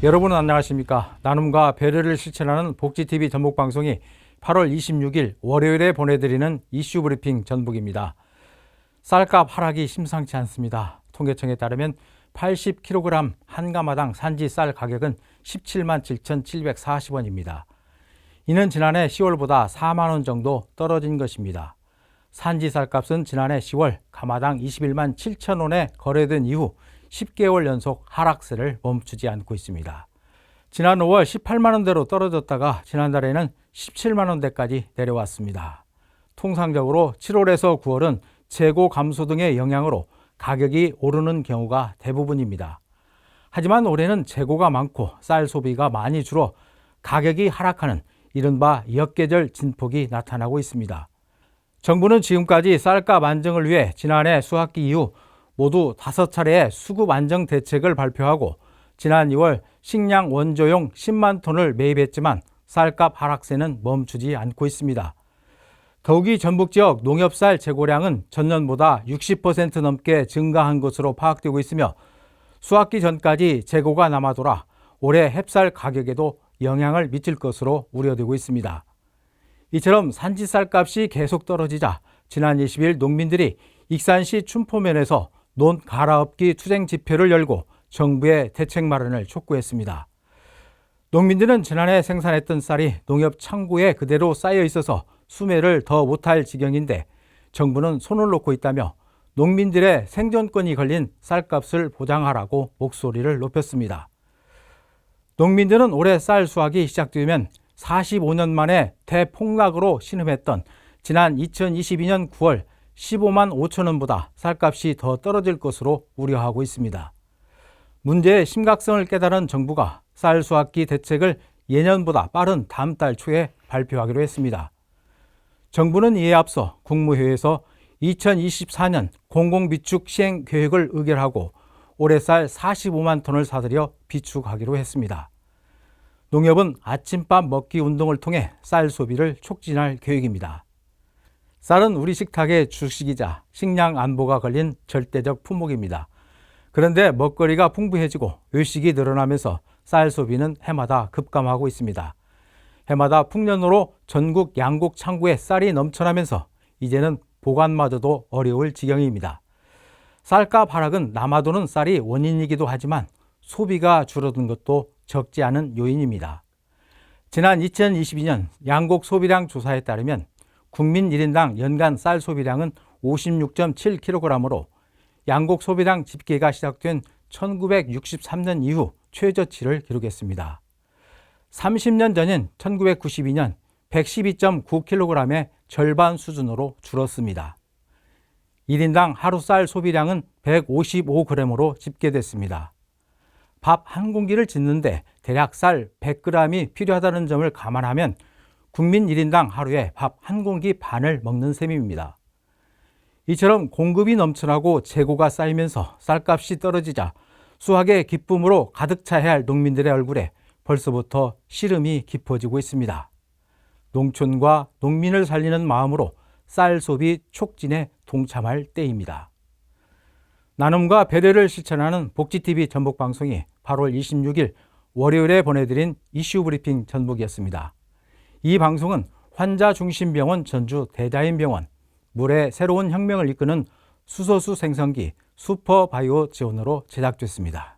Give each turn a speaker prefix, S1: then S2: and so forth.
S1: 여러분은 안녕하십니까? 나눔과 배려를 실천하는 복지TV 전북방송이 8월 26일 월요일에 보내드리는 이슈 브리핑 전북입니다. 쌀값 하락이 심상치 않습니다. 통계청에 따르면 80kg 한 가마당 산지 쌀 가격은 17만 7,740원입니다. 이는 지난해 10월보다 4만 원 정도 떨어진 것입니다. 산지 쌀값은 지난해 10월 가마당 21만 7천 원에 거래된 이후 10개월 연속 하락세를 멈추지 않고 있습니다. 지난 5월 18만 원대로 떨어졌다가 지난달에는 17만 원대까지 내려왔습니다. 통상적으로 7월에서 9월은 재고 감소 등의 영향으로 가격이 오르는 경우가 대부분입니다. 하지만 올해는 재고가 많고 쌀 소비가 많이 줄어 가격이 하락하는 이른바 역계절 진폭이 나타나고 있습니다. 정부는 지금까지 쌀값 안정을 위해 지난해 수학기 이후 모두 5차례의 수급 안정 대책을 발표하고 지난 2월 식량 원조용 10만 톤을 매입했지만 쌀값 하락세는 멈추지 않고 있습니다. 더욱이 전북 지역 농협쌀 재고량은 전년보다 60% 넘게 증가한 것으로 파악되고 있으며 수학기 전까지 재고가 남아돌아 올해 햅쌀 가격에도 영향을 미칠 것으로 우려되고 있습니다. 이처럼 산지 쌀값이 계속 떨어지자 지난 20일 농민들이 익산시 춘포면에서 논 갈아엎기 투쟁 집회를 열고 정부의 대책 마련을 촉구했습니다. 농민들은 지난해 생산했던 쌀이 농협 창고에 그대로 쌓여 있어서 수매를 더 못할 지경인데 정부는 손을 놓고 있다며 농민들의 생존권이 걸린 쌀값을 보장하라고 목소리를 높였습니다. 농민들은 올해 쌀 수확이 시작되면 45년 만에 대폭락으로 신음했던 지난 2022년 9월 15만 5천 원보다 쌀값이 더 떨어질 것으로 우려하고 있습니다. 문제의 심각성을 깨달은 정부가 쌀 수확기 대책을 예년보다 빠른 다음 달 초에 발표하기로 했습니다. 정부는 이에 앞서 국무회의에서 2024년 공공비축 시행 계획을 의결하고 올해 쌀 45만 톤을 사들여 비축하기로 했습니다. 농협은 아침밥 먹기 운동을 통해 쌀 소비를 촉진할 계획입니다. 쌀은 우리 식탁의 주식이자 식량 안보가 걸린 절대적 품목입니다. 그런데 먹거리가 풍부해지고 외식이 늘어나면서 쌀 소비는 해마다 급감하고 있습니다. 해마다 풍년으로 전국 양곡 창고에 쌀이 넘쳐나면서 이제는 보관마저도 어려울 지경입니다. 쌀값 하락은 남아도는 쌀이 원인이기도 하지만 소비가 줄어든 것도 적지 않은 요인입니다. 지난 2022년 양곡 소비량 조사에 따르면 국민 1인당 연간 쌀 소비량은 56.7kg으로 양곡 소비량 집계가 시작된 1963년 이후 최저치를 기록했습니다. 30년 전인 1992년 112.9kg의 절반 수준으로 줄었습니다. 1인당 하루 쌀 소비량은 155g으로 집계됐습니다. 밥 한 공기를 짓는데 대략 쌀 100g이 필요하다는 점을 감안하면 국민 1인당 하루에 밥 한 공기 반을 먹는 셈입니다. 이처럼 공급이 넘쳐나고 재고가 쌓이면서 쌀값이 떨어지자 수확의 기쁨으로 가득 차야 할 농민들의 얼굴에 벌써부터 시름이 깊어지고 있습니다. 농촌과 농민을 살리는 마음으로 쌀 소비 촉진에 동참할 때입니다. 나눔과 배려를 실천하는 복지TV 전북방송이 8월 26일 월요일에 보내드린 이슈 브리핑 전북이었습니다. 이 방송은 환자중심병원 전주 대자인병원, 물의 새로운 혁명을 이끄는 수소수 생성기 슈퍼바이오 지원으로 제작됐습니다.